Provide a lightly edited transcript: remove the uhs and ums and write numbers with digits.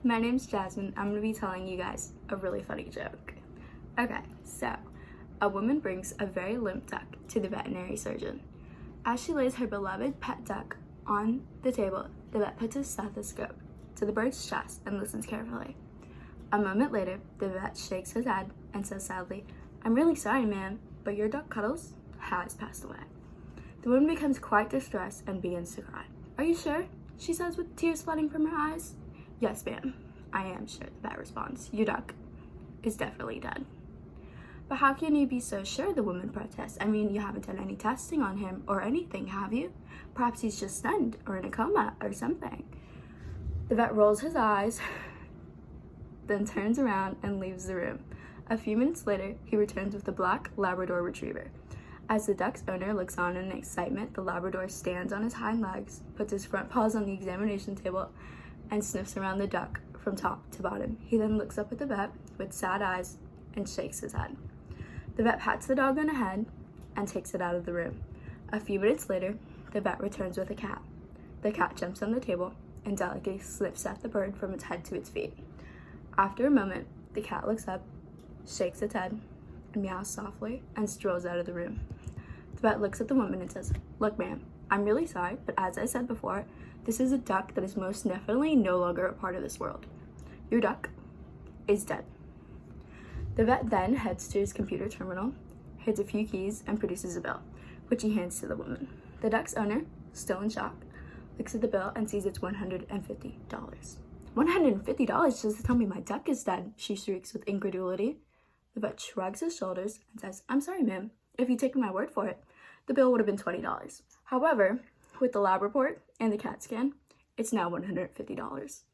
My name's Jasmine. I'm gonna be telling you guys a really funny joke. Okay, so a woman brings a very limp duck to the veterinary surgeon. As she lays her beloved pet duck on the table, the vet puts his stethoscope to the bird's chest and listens carefully. A moment later, the vet shakes his head and says sadly, "I'm really sorry, ma'am, but your duck Cuddles has passed away." The woman becomes quite distressed and begins to cry. "Are you sure?" she says with tears flooding from her eyes. "Yes, ma'am, I am sure," the vet responds. "Your duck is definitely dead." "But how can you be so sure?" the woman protests. "I mean, you haven't done any testing on him or anything, have you? Perhaps he's just stunned or in a coma or something." The vet rolls his eyes, then turns around and leaves the room. A few minutes later, he returns with a black Labrador retriever. As the duck's owner looks on in excitement, the Labrador stands on his hind legs, puts his front paws on the examination table, and sniffs around the duck from top to bottom. He then looks up at the vet with sad eyes and shakes his head. The vet pats the dog on the head and takes it out of the room. A few minutes later, the vet returns with a cat. The cat jumps on the table and delicately sniffs at the bird from its head to its feet. After a moment, the cat looks up, shakes its head, and meows softly and strolls out of the room. The vet looks at the woman and says, "Look, ma'am, I'm really sorry, but as I said before, this is a duck that is most definitely no longer a part of this world. Your duck is dead." The vet then heads to his computer terminal, hits a few keys, and produces a bill, which he hands to the woman. The duck's owner, still in shock, looks at the bill and sees it's $150. $150 just to tell me my duck is dead, she shrieks with incredulity. The vet shrugs his shoulders and says, "I'm sorry, ma'am. If you'd taken my word for it, the bill would have been $20. However, with the lab report and the CAT scan, it's now $150.